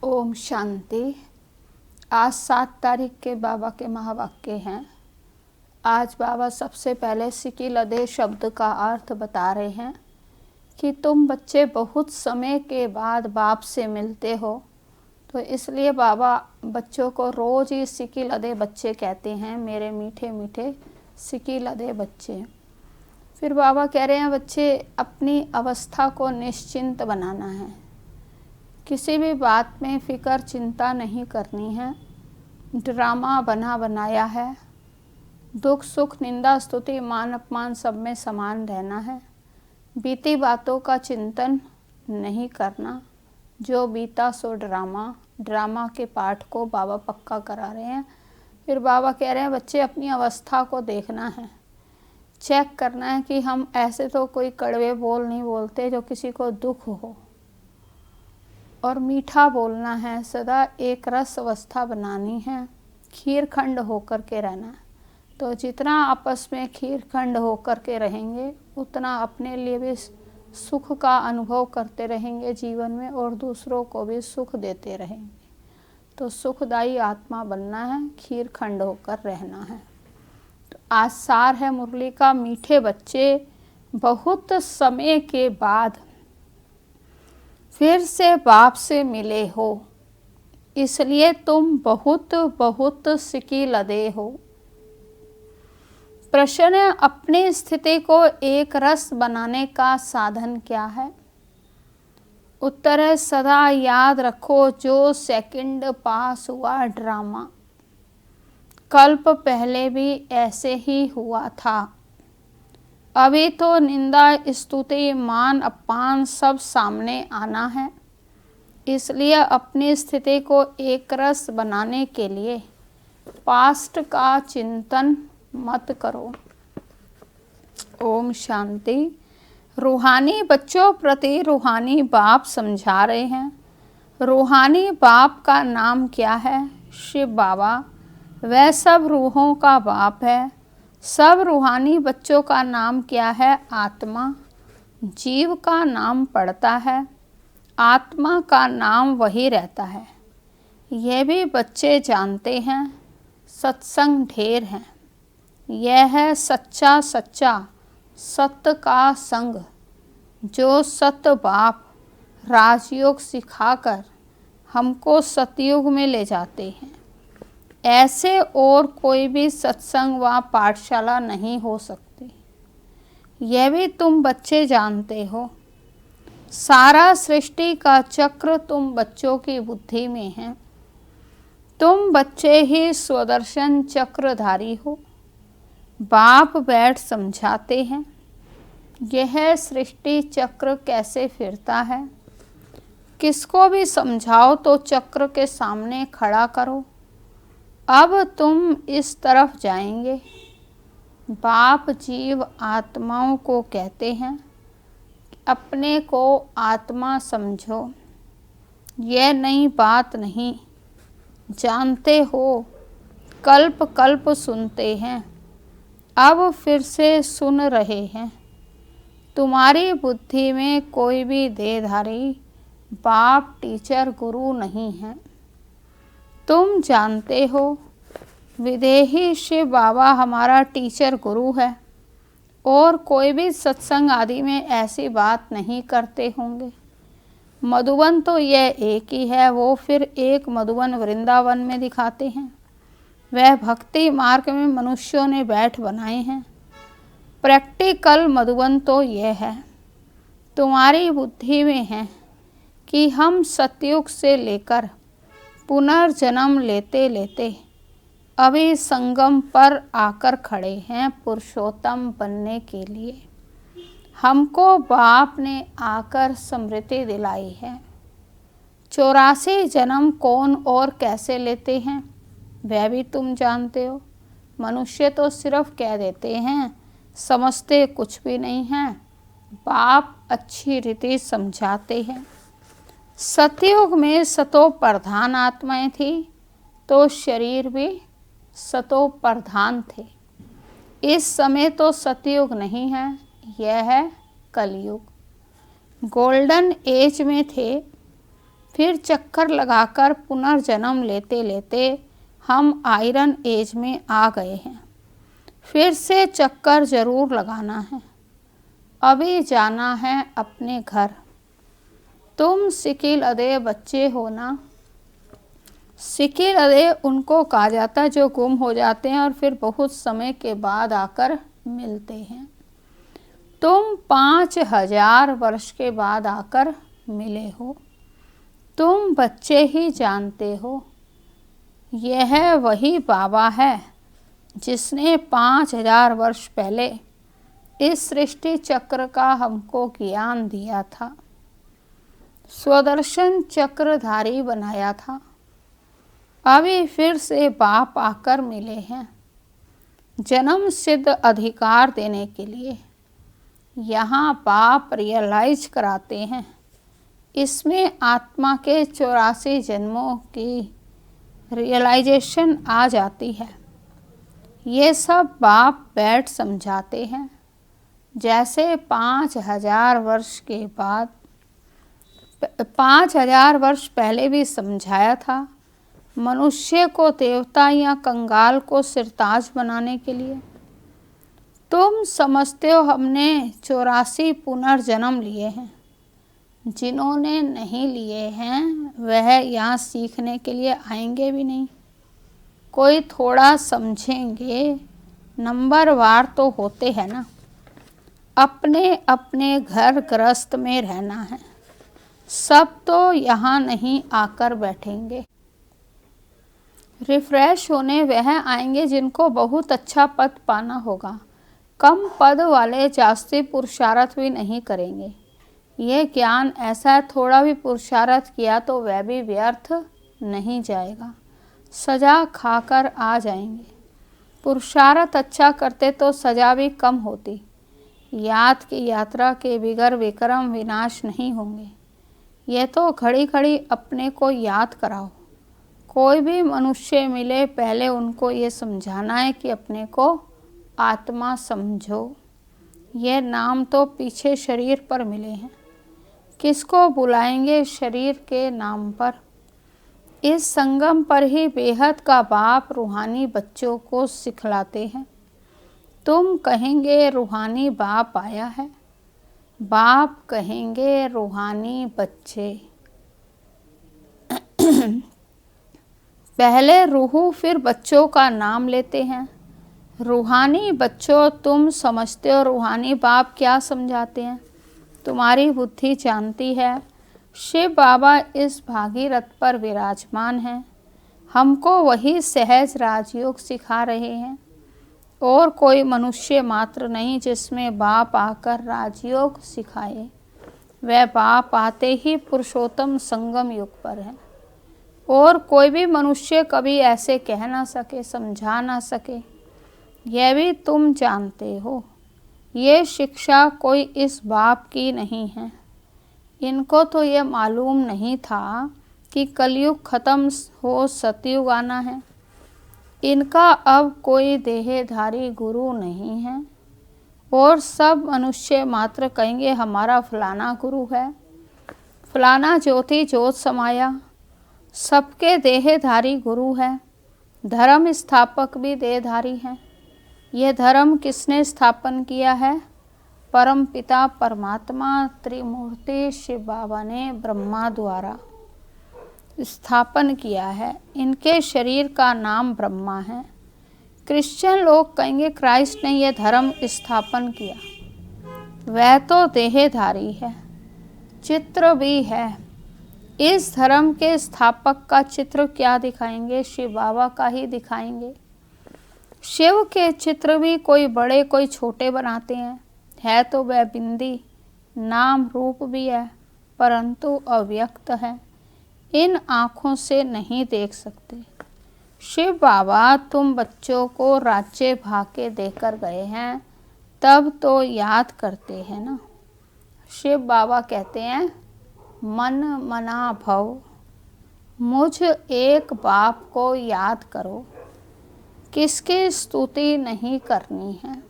ओम शांति। आज 7 तारीख के बाबा के महावाक्य हैं। आज बाबा सबसे पहले सिकी लदे शब्द का अर्थ बता रहे हैं कि तुम बच्चे बहुत समय के बाद बाप से मिलते हो, तो इसलिए बाबा बच्चों को रोज़ ही सिकी लदे बच्चे कहते हैं, मेरे मीठे मीठे सिकी लदे बच्चे। फिर बाबा कह रहे हैं बच्चे अपनी अवस्था को निश्चिंत बनाना है, किसी भी बात में फिक्र चिंता नहीं करनी है। ड्रामा बना बनाया है, दुख सुख निंदा स्तुति मान अपमान सब में समान रहना है। बीती बातों का चिंतन नहीं करना, जो बीता सो ड्रामा। ड्रामा के पाठ को बाबा पक्का करा रहे हैं। फिर बाबा कह रहे हैं बच्चे अपनी अवस्था को देखना है, चेक करना है कि हम ऐसे तो कोई कड़वे बोल नहीं बोलते जो किसी को दुख हो, और मीठा बोलना है, सदा एक रस अवस्था बनानी है, खीर खंड होकर के रहना है। तो जितना आपस में खीर खंड होकर के रहेंगे उतना अपने लिए भी सुख का अनुभव करते रहेंगे जीवन में, और दूसरों को भी सुख देते रहेंगे। तो सुखदायी आत्मा बनना है, खीर खंड होकर रहना है। तो आज सार है मुरली का, मीठे बच्चे बहुत समय के बाद फिर से बाप से मिले हो, इसलिए तुम बहुत बहुत सिकी लदे हो। प्रश्न, अपनी स्थिति को एक रस बनाने का साधन क्या है? उत्तर है सदा याद रखो जो सेकंड पास हुआ ड्रामा, कल्प पहले भी ऐसे ही हुआ था। अभी तो निंदा स्तुति मान अपमान सब सामने आना है, इसलिए अपनी स्थिति को एक रस बनाने के लिए पास्ट का चिंतन मत करो। ओम शांति। रूहानी बच्चों प्रति रूहानी बाप समझा रहे हैं। रूहानी बाप का नाम क्या है? शिव बाबा। वह सब रूहों का बाप है। सब रूहानी बच्चों का नाम क्या है? आत्मा। जीव का नाम पड़ता है, आत्मा का नाम वही रहता है। यह भी बच्चे जानते हैं। सत्संग ढेर है, यह है सच्चा सच्चा सत्य का संग, जो सत्य बाप राजयोग सिखाकर हमको सतयुग में ले जाते हैं। ऐसे और कोई भी सत्संग व पाठशाला नहीं हो सकती, यह भी तुम बच्चे जानते हो। सारा सृष्टि का चक्र तुम बच्चों की बुद्धि में है। तुम बच्चे ही स्वदर्शन चक्रधारी हो। बाप बैठ समझाते हैं यह सृष्टि चक्र कैसे फिरता है। किसको भी समझाओ तो चक्र के सामने खड़ा करो। अब तुम इस तरफ जाएंगे। बाप जीव आत्माओं को कहते हैं अपने को आत्मा समझो। यह नई बात नहीं, जानते हो, कल्प कल्प सुनते हैं, अब फिर से सुन रहे हैं। तुम्हारी बुद्धि में कोई भी देहधारी बाप टीचर गुरु नहीं है। तुम जानते हो विदेही शिव बाबा हमारा टीचर गुरु है, और कोई भी सत्संग आदि में ऐसी बात नहीं करते होंगे। मधुबन तो यह एक ही है, वो फिर एक मधुबन वृंदावन में दिखाते हैं। वह भक्ति मार्ग में मनुष्यों ने बैठ बनाए हैं। प्रैक्टिकल मधुबन तो यह है, तुम्हारी बुद्धि में है कि हम सतयुग से लेकर पुनर्जन्म लेते लेते अभी संगम पर आकर खड़े हैं पुरुषोत्तम बनने के लिए। हमको बाप ने आकर स्मृति दिलाई है। 84 जन्म कौन और कैसे लेते हैं वह भी तुम जानते हो। मनुष्य तो सिर्फ कह देते हैं, समझते कुछ भी नहीं हैं। बाप अच्छी रीति समझाते हैं। सतयुग में सतो प्रधान आत्माएं थी, तो शरीर भी सतो प्रधान थे। इस समय तो सतयुग नहीं है, यह है कलयुग। गोल्डन एज में थे, फिर चक्कर लगाकर पुनर्जन्म लेते लेते हम आयरन एज में आ गए हैं। फिर से चक्कर जरूर लगाना है। अभी जाना है अपने घर। तुम सिकिल अदे बच्चे हो ना। सिकिल अदे उनको कहा जाता है जो गुम हो जाते हैं और फिर बहुत समय के बाद आकर मिलते हैं। तुम 5000 वर्ष के बाद आकर मिले हो। तुम बच्चे ही जानते हो। यह वही बाबा है जिसने 5000 वर्ष पहले इस सृष्टि चक्र का हमको ज्ञान दिया था, स्वदर्शन चक्रधारी बनाया था। अभी फिर से बाप आकर मिले हैं जन्म सिद्ध अधिकार देने के लिए। यहाँ बाप रियलाइज कराते हैं इसमें आत्मा के 84 जन्मों की रियलाइजेशन आ जाती है। ये सब बाप बैठ समझाते हैं जैसे 5000 वर्ष के बाद 5000 वर्ष पहले भी समझाया था मनुष्य को देवता या कंगाल को सिरताज बनाने के लिए। तुम समझते हो हमने 84 पुनर्जन्म लिए हैं। जिन्होंने नहीं लिए हैं वह यहाँ सीखने के लिए आएंगे भी नहीं। कोई थोड़ा समझेंगे, नंबरवार तो होते हैं ना। अपने अपने घर गृहस्थ में रहना है। सब तो यहाँ नहीं आकर बैठेंगे। रिफ्रेश होने वह आएंगे जिनको बहुत अच्छा पद पाना होगा। कम पद वाले जास्ती पुरुषार्थ भी नहीं करेंगे। ये ज्ञान ऐसा है, थोड़ा भी पुरुषार्थ किया तो वह भी व्यर्थ नहीं जाएगा, सजा खाकर आ जाएंगे। पुरुषार्थ अच्छा करते तो सजा भी कम होती। याद की यात्रा के बिगर विक्रम विनाश नहीं होंगे। यह तो घड़ी घड़ी अपने को याद कराओ। कोई भी मनुष्य मिले पहले उनको ये समझाना है कि अपने को आत्मा समझो। ये नाम तो पीछे शरीर पर मिले हैं। किसको बुलाएंगे शरीर के नाम पर। इस संगम पर ही बेहद का बाप रूहानी बच्चों को सिखलाते हैं। तुम कहेंगे रूहानी बाप आया है, बाप कहेंगे रूहानी बच्चे। पहले रूह फिर बच्चों का नाम लेते हैं। रूहानी बच्चों, तुम समझते हो रूहानी बाप क्या समझाते हैं। तुम्हारी बुद्धि जानती है शिव बाबा इस भागीरथ पर विराजमान हैं। हमको वही सहज राजयोग सिखा रहे हैं और कोई मनुष्य मात्र नहीं जिसमें बाप आकर राजयोग सिखाए। वह बाप आते ही पुरुषोत्तम संगम युग पर है और कोई भी मनुष्य कभी ऐसे कह ना सके, समझा ना सके। यह भी तुम जानते हो। ये शिक्षा कोई इस बाप की नहीं है। इनको तो ये मालूम नहीं था कि कलयुग खत्म हो सतयुग आना है। इनका अब कोई देहधारी गुरु नहीं है और सब मनुष्य मात्र कहेंगे हमारा फलाना गुरु है, फलाना ज्योति ज्योत समाया। सबके देहधारी गुरु है। धर्म स्थापक भी देहधारी हैं। यह धर्म किसने स्थापन किया है? परम पिता परमात्मा त्रिमूर्ति शिव बाबा ने ब्रह्मा द्वारा स्थापन किया है। इनके शरीर का नाम ब्रह्मा है। क्रिश्चियन लोग कहेंगे क्राइस्ट ने यह धर्म स्थापन किया। वह तो देहधारी है, चित्र भी है। इस धर्म के स्थापक का चित्र क्या दिखाएंगे? शिव बाबा का ही दिखाएंगे। शिव के चित्र भी कोई बड़े कोई छोटे बनाते हैं। है तो वह बिंदी, नाम रूप भी है परंतु अव्यक्त है। इन आँखों से नहीं देख सकते। शिव बाबा तुम बच्चों को राज्य भाग्य देकर गए हैं, तब तो याद करते हैं ना। शिव बाबा कहते हैं मन मना भव, मुझ एक बाप को याद करो। किसकी स्तुति नहीं करनी है।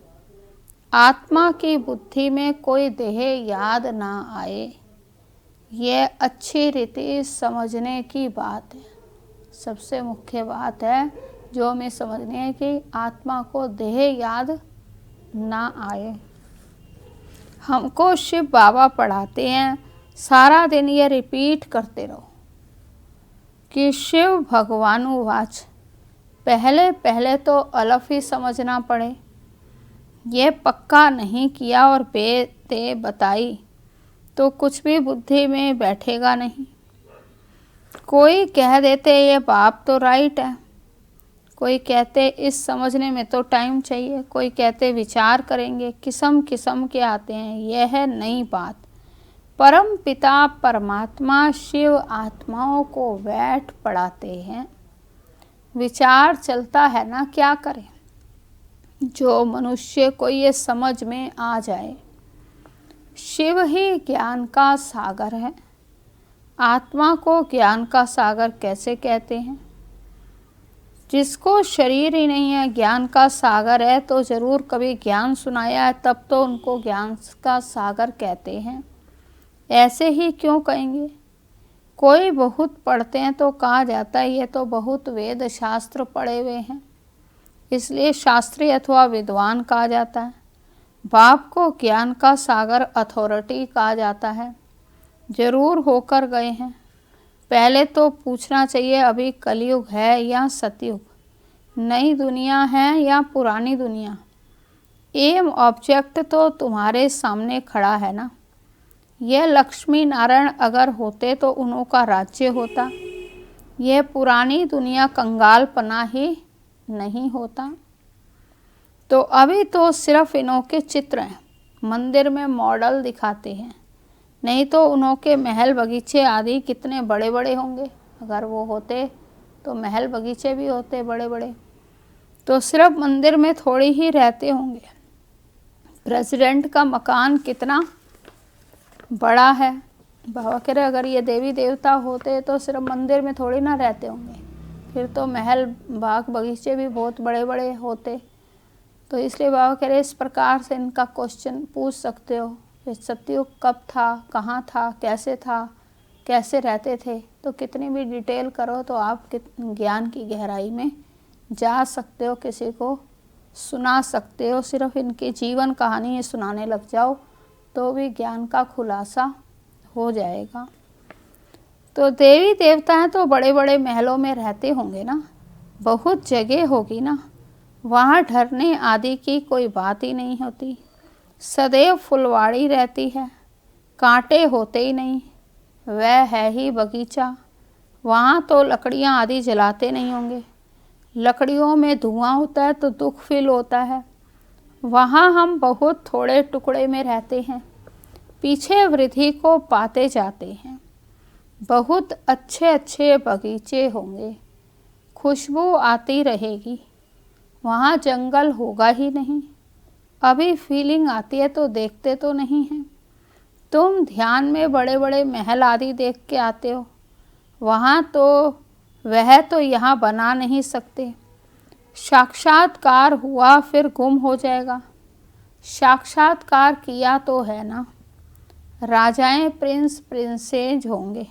आत्मा की बुद्धि में कोई देह याद ना आए। यह अच्छी रीति समझने की बात है। सबसे मुख्य बात है जो हमें समझनी है कि आत्मा को देह याद ना आए। हमको शिव बाबा पढ़ाते हैं, सारा दिन ये रिपीट करते रहो कि शिव भगवानुवाच। पहले पहले तो अलफ ही समझना पड़े, ये पक्का नहीं किया और बेते बताई तो कुछ भी बुद्धि में बैठेगा नहीं। कोई कह देते ये बात तो राइट है, कोई कहते इस समझने में तो टाइम चाहिए, कोई कहते विचार करेंगे, किस्म किस्म के आते हैं। यह है नई बात। परम पिता परमात्मा शिव आत्माओं को बैठ पढ़ाते हैं। विचार चलता है ना, क्या करें। जो मनुष्य को ये समझ में आ जाए, शिव ही ज्ञान का सागर है। आत्मा को ज्ञान का सागर कैसे कहते हैं? जिसको शरीर ही नहीं है ज्ञान का सागर है, तो ज़रूर कभी ज्ञान सुनाया है, तब तो उनको ज्ञान का सागर कहते हैं। ऐसे ही क्यों कहेंगे? कोई बहुत पढ़ते हैं तो कहा जाता है ये तो बहुत वेद शास्त्र पढ़े हुए हैं, इसलिए शास्त्री अथवा विद्वान कहा जाता है। बाप को ज्ञान का सागर अथॉरिटी कहा जाता है। जरूर होकर गए हैं। पहले तो पूछना चाहिए अभी कलयुग है या सतयुग, नई दुनिया है या पुरानी दुनिया। एम ऑब्जेक्ट तो तुम्हारे सामने खड़ा है ना। यह लक्ष्मी नारायण अगर होते तो उन्हों का राज्य होता। यह पुरानी दुनिया कंगालपना ही नहीं होता। तो अभी तो सिर्फ इन्हों के चित्र हैं, मंदिर में मॉडल दिखाते हैं, नहीं तो उन्हों के महल बगीचे आदि कितने बड़े बड़े होंगे। अगर वो होते तो महल बगीचे भी होते बड़े बड़े, तो सिर्फ मंदिर में थोड़ी ही रहते होंगे। प्रेसिडेंट का मकान कितना बड़ा है। बाबा कह रहे अगर ये देवी देवता होते तो सिर्फ मंदिर में थोड़ी ना रहते होंगे, फिर तो महल बाग बगीचे भी बहुत बड़े बड़े होते। तो इसलिए बाबा कह रहे इस प्रकार से इनका क्वेश्चन पूछ सकते हो, सतयुग कब था, कहाँ था, कैसे रहते थे। तो कितनी भी डिटेल करो तो आप ज्ञान की गहराई में जा सकते हो, किसी को सुना सकते हो। सिर्फ इनकी जीवन कहानी सुनाने लग जाओ तो भी ज्ञान का खुलासा हो जाएगा। तो देवी देवता हैं तो बड़े बड़े महलों में रहते होंगे ना, बहुत जगह होगी ना, वहाँ ठहरने आदि की कोई बात ही नहीं होती। सदैव फुलवाड़ी रहती है, कांटे होते ही नहीं, वह है ही बगीचा। वहाँ तो लकड़ियाँ आदि जलाते नहीं होंगे, लकड़ियों में धुआं होता है तो दुख फील होता है। वहाँ हम बहुत थोड़े टुकड़े में रहते हैं, पीछे वृद्धि को पाते जाते हैं। बहुत अच्छे अच्छे बगीचे होंगे, खुशबू आती रहेगी। वहाँ जंगल होगा ही नहीं। अभी फीलिंग आती है तो देखते तो नहीं हैं। तुम ध्यान में बड़े बड़े महल आदि देख के आते हो, वहाँ तो वह तो यहाँ बना नहीं सकते। साक्षात्कार हुआ फिर गुम हो जाएगा। साक्षात्कार किया तो है ना। राजाएं प्रिंस प्रिंसेज होंगे,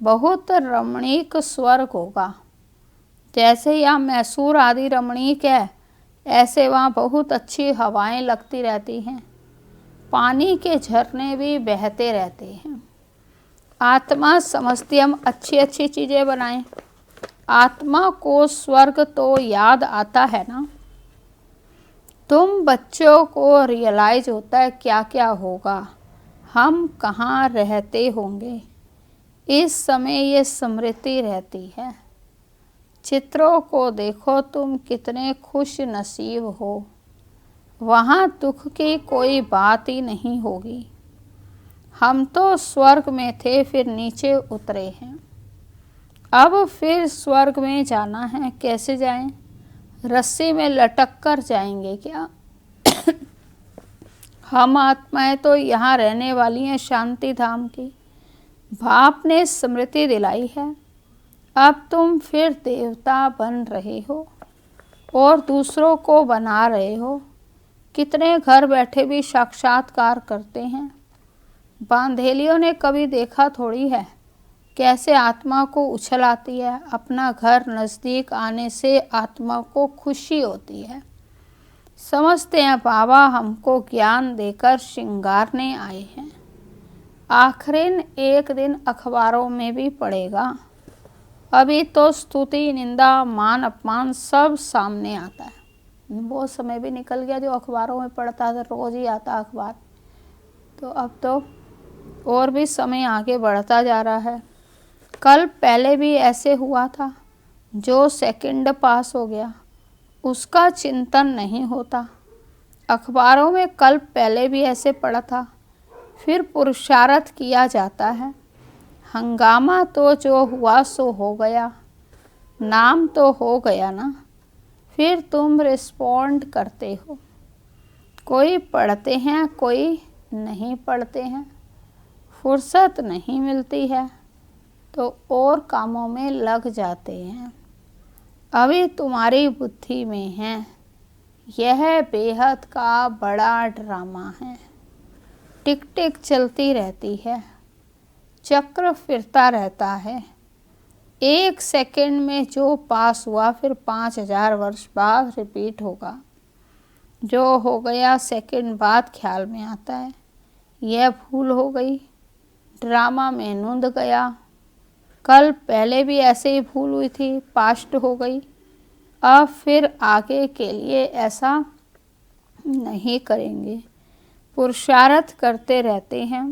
बहुत रमणीक स्वर्ग होगा। जैसे यहाँ मैसूर आदि रमणीक है, ऐसे वहाँ बहुत अच्छी हवाएं लगती रहती हैं, पानी के झरने भी बहते रहते हैं। आत्मा समझती हम अच्छी अच्छी चीज़ें बनाएं। आत्मा को स्वर्ग तो याद आता है ना। तुम बच्चों को रियलाइज होता है क्या क्या होगा, हम कहाँ रहते होंगे। इस समय ये स्मृति रहती है। चित्रों को देखो, तुम कितने खुश नसीब हो। वहाँ दुख की कोई बात ही नहीं होगी। हम तो स्वर्ग में थे, फिर नीचे उतरे हैं, अब फिर स्वर्ग में जाना है। कैसे जाएं? रस्सी में लटक कर जाएंगे क्या? हम आत्माएं तो यहाँ रहने वाली हैं शांति धाम की। बाप ने स्मृति दिलाई है, अब तुम फिर देवता बन रहे हो और दूसरों को बना रहे हो। कितने घर बैठे भी साक्षात्कार करते हैं। बांधेलियों ने कभी देखा थोड़ी है कैसे आत्मा को उछल आती है। अपना घर नज़दीक आने से आत्मा को खुशी होती है। समझते हैं बाबा हमको ज्ञान देकर श्रृंगारने आए हैं। आखिरिन एक दिन अखबारों में भी पड़ेगा। अभी तो स्तुति निंदा मान अपमान सब सामने आता है। वो समय भी निकल गया जो अखबारों में पढ़ता था, रोज़ ही आता अखबार। तो अब तो और भी समय आगे बढ़ता जा रहा है। कल पहले भी ऐसे हुआ था। जो सेकंड पास हो गया उसका चिंतन नहीं होता। अखबारों में कल पहले भी ऐसे पढ़ा था। फिर पुरुषार्थ किया जाता है। हंगामा तो जो हुआ सो हो गया, नाम तो हो गया ना। फिर तुम रिस्पॉन्ड करते हो। कोई पढ़ते हैं कोई नहीं पढ़ते हैं। फुर्सत नहीं मिलती है तो और कामों में लग जाते हैं। अभी तुम्हारी बुद्धि में है। यह बेहद का बड़ा ड्रामा है। टिक टिक चलती रहती है, चक्र फिरता रहता है। एक सेकंड में जो पास हुआ फिर 5000 वर्ष बाद रिपीट होगा। जो हो गया सेकंड बाद ख्याल में आता है यह भूल हो गई, ड्रामा में नूंद गया। कल पहले भी ऐसे ही भूल हुई थी, पास्ट हो गई। अब फिर आगे के लिए ऐसा नहीं करेंगे। पुरुषार्थ करते रहते हैं।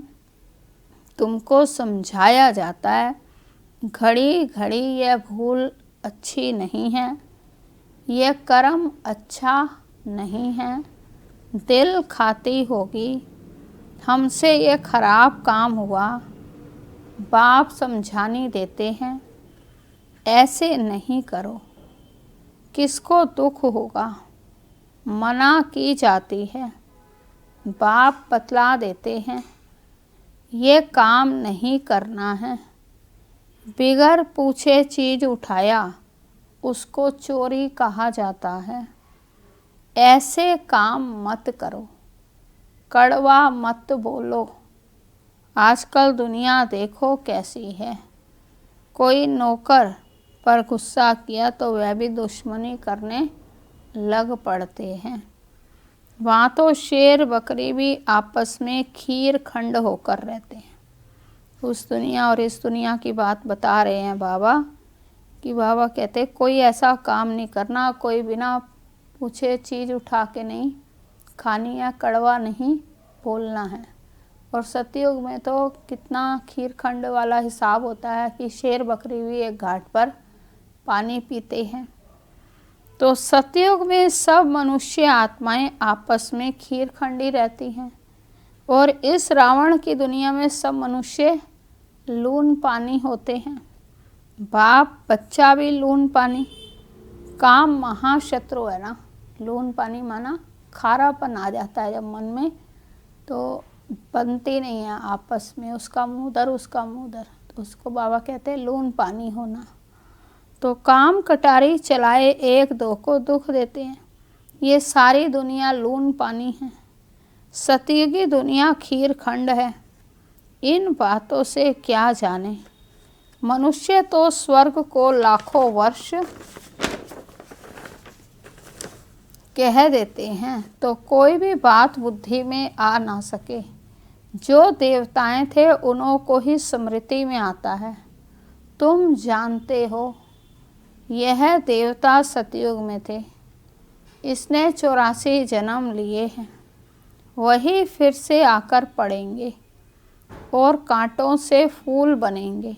तुमको समझाया जाता है घड़ी घड़ी यह भूल अच्छी नहीं है, यह कर्म अच्छा नहीं है। दिल खाती होगी हमसे ये खराब काम हुआ। बाप समझानी देते हैं ऐसे नहीं करो। किसको दुख होगा मना की जाती है। बाप बतला देते हैं ये काम नहीं करना है। बिगर पूछे चीज़ उठाया उसको चोरी कहा जाता है। ऐसे काम मत करो, कड़वा मत बोलो। आजकल दुनिया देखो कैसी है। कोई नौकर पर गुस्सा किया तो वह भी दुश्मनी करने लग पड़ते हैं। वहाँ तो शेर बकरी भी आपस में खीर खंड होकर रहते हैं। उस दुनिया और इस दुनिया की बात बता रहे हैं बाबा कि बाबा कहते कोई ऐसा काम नहीं करना, कोई बिना पूछे चीज़ उठा के नहीं खानी है, कड़वा नहीं बोलना है। और सतयुग में तो कितना खीर खंड वाला हिसाब होता है कि शेर बकरी भी एक घाट पर पानी पीते हैं। तो सतयुग में सब मनुष्य आत्माएं आपस में खीर खंडी रहती हैं और इस रावण की दुनिया में सब मनुष्य लून पानी होते हैं। बाप बच्चा भी लून पानी। काम महाशत्रु है ना। लून पानी माना खारापन आ जाता है जब मन में, तो बनती नहीं है आपस में, उसका मुँह उधर उसका मुँह उधर, तो उसको बाबा कहते हैं लून पानी होना। तो काम कटारी चलाए एक दो को दुख देते हैं। ये सारी दुनिया लून पानी है। सतयुगी दुनिया खीर खंड है। इन बातों से क्या जाने। मनुष्य तो स्वर्ग को लाखों वर्ष कह देते हैं तो कोई भी बात बुद्धि में आ ना सके। जो देवताएं थे उन्हों को ही स्मृति में आता है। तुम जानते हो यह देवता सतयुग में थे। इसने 84 जन्म लिए हैं। वही फिर से आकर पड़ेंगे और कांटों से फूल बनेंगे।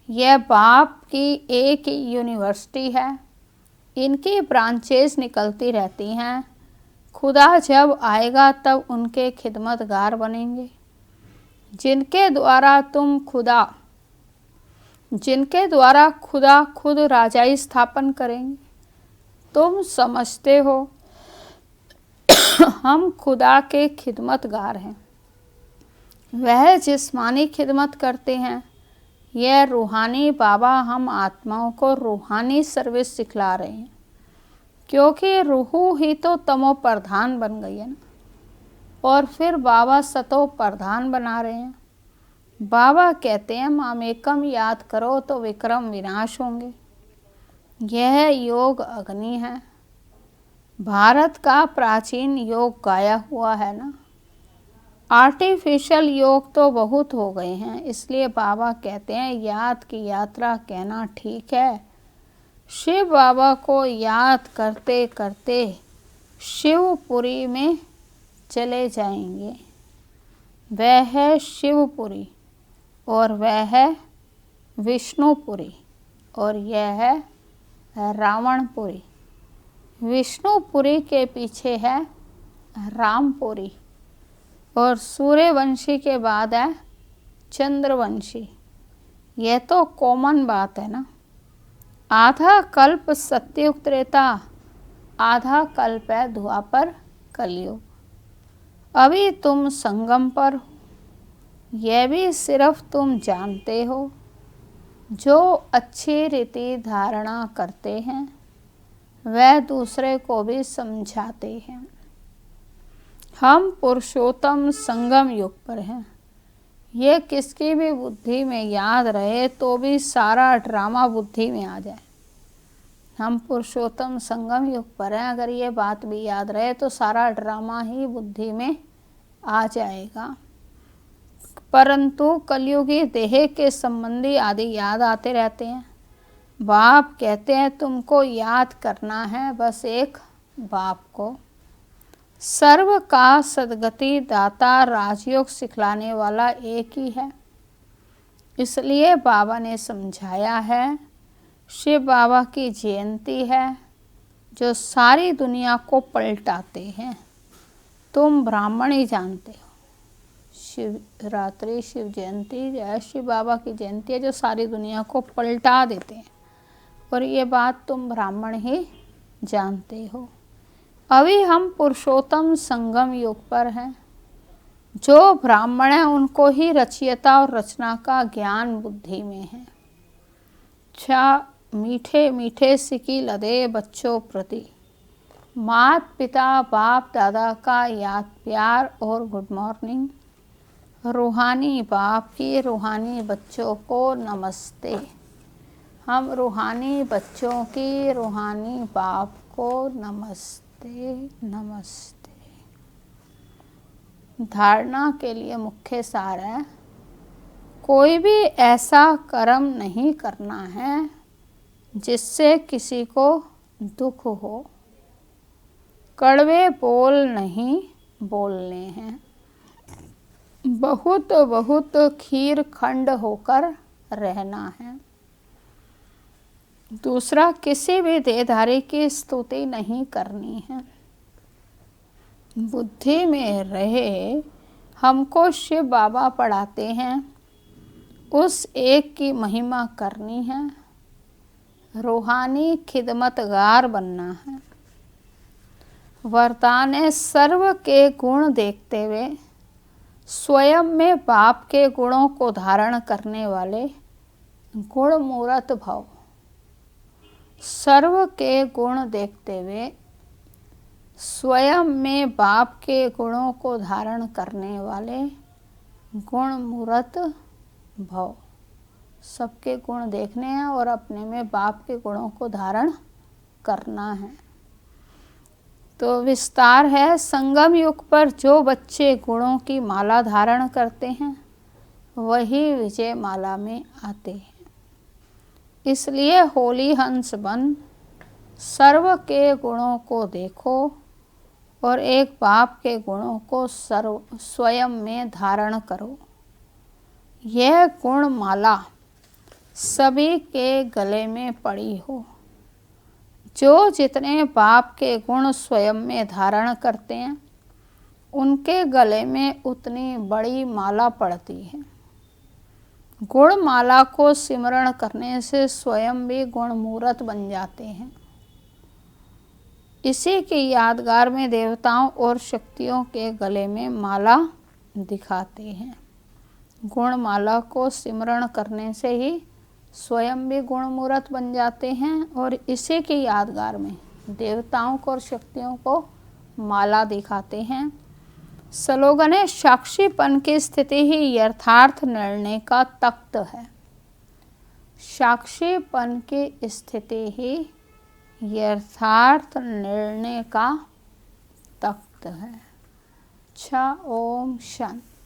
यह बाप की एक यूनिवर्सिटी है। इनकी ब्रांचेस निकलती रहती हैं। खुदा जब आएगा तब उनके खिदमतगार बनेंगे, जिनके द्वारा खुदा खुद राजाई स्थापन करेंगे। तुम समझते हो हम खुदा के खिदमतगार हैं। वह जिस्मानी खिदमत करते हैं। यह रूहानी बाबा हम आत्माओं को रूहानी सर्विस सिखला रहे हैं, क्योंकि रूह ही तो तमो प्रधान बन गई है ना। और फिर बाबा सतो प्रधान बना रहे हैं। बाबा कहते हैं मामेकम याद करो तो विक्रम विनाश होंगे। यह योग अग्नि है। भारत का प्राचीन योग गाया हुआ है ना। आर्टिफिशियल योग तो बहुत हो गए हैं, इसलिए बाबा कहते हैं याद की यात्रा कहना ठीक है। शिव बाबा को याद करते करते शिवपुरी में चले जाएंगे। वह है शिवपुरी और वह है विष्णुपुरी और यह है रावणपुरी। विष्णुपुरी के पीछे है रामपुरी और सूर्यवंशी के बाद है चंद्रवंशी। यह तो कॉमन बात है ना। आधा कल्प सत्ययुग त्रेता, आधा कल्प है द्वापर कलयुग। अभी तुम संगम पर हो, यह भी सिर्फ तुम जानते हो। जो अच्छी रीति धारणा करते हैं वह दूसरे को भी समझाते हैं। हम पुरुषोत्तम संगम युग पर हैं। ये किसकी भी बुद्धि में याद रहे तो भी सारा ड्रामा बुद्धि में आ जाए। हम पुरुषोत्तम संगम युग पर हैं, अगर ये बात भी याद रहे तो सारा ड्रामा ही बुद्धि में आ जाएगा। परंतु कलयुगी देह के संबंधी आदि याद आते रहते हैं। बाप कहते हैं तुमको याद करना है बस एक बाप को। सर्व का सद्गति दाता राजयोग सिखलाने वाला एक ही है। इसलिए बाबा ने समझाया है। शिव बाबा की जयंती है जो सारी दुनिया को पलटाते हैं। तुम ब्राह्मण ही जानते हो। शिवरात्रि शिव जयंती या शिव बाबा की जयंती है जो सारी दुनिया को पलटा देते हैं और ये बात तुम ब्राह्मण ही जानते हो। अभी हम पुरुषोत्तम संगम युग पर हैं। जो ब्राह्मण हैं उनको ही रचयिता और रचना का ज्ञान बुद्धि में है। अच्छा, मीठे मीठे सिकी लदे बच्चों प्रति मात पिता बाप दादा का याद प्यार और गुड मॉर्निंग। रूहानी बाप की रूहानी बच्चों को नमस्ते। हम रूहानी बच्चों की रूहानी बाप को नमस्ते नमस्ते। धारणा के लिए मुख्य सार है कोई भी ऐसा कर्म नहीं करना है जिससे किसी को दुख हो। कड़वे बोल नहीं बोलने हैं। बहुत बहुत खीर खंड होकर रहना है। दूसरा, किसी भी देहधारी की स्तुति नहीं करनी है। बुद्धि में रहे हमको शिव बाबा पढ़ाते हैं, उस एक की महिमा करनी है। रूहानी खिदमतगार बनना है। वरदान है सर्व के गुण देखते हुए स्वयं में बाप के गुणों को धारण करने वाले गुण मूर्त भव। सर्व के गुण देखते हुए स्वयं में बाप के गुणों को धारण करने वाले गुण मूर्त भव। सबके गुण देखने हैं और अपने में बाप के गुणों को धारण करना है। तो विस्तार है संगम युग पर जो बच्चे गुणों की माला धारण करते हैं वही विजय माला में आते हैं। इसलिए होली हंस बन सर्व के गुणों को देखो और एक बाप के गुणों को स्वयं में धारण करो। यह गुण माला सभी के गले में पड़ी हो। जो जितने बाप के गुण स्वयं में धारण करते हैं उनके गले में उतनी बड़ी माला पड़ती है। गुण माला को सिमरण करने से स्वयं भी गुण मूर्त बन जाते हैं। इसी की यादगार में देवताओं और शक्तियों के गले में माला दिखाते हैं। गुण माला को सिमरण करने से ही स्वयं भी गुण मूर्त बन जाते हैं और इसी की यादगार में देवताओं को और शक्तियों को माला दिखाते हैं। स्लोगन है साक्षीपन की स्थिति ही यथार्थ निर्णय का तख्त है। साक्षीपन की स्थिति ही यथार्थ निर्णय का तख्त है। अच्छा, ओम शांति।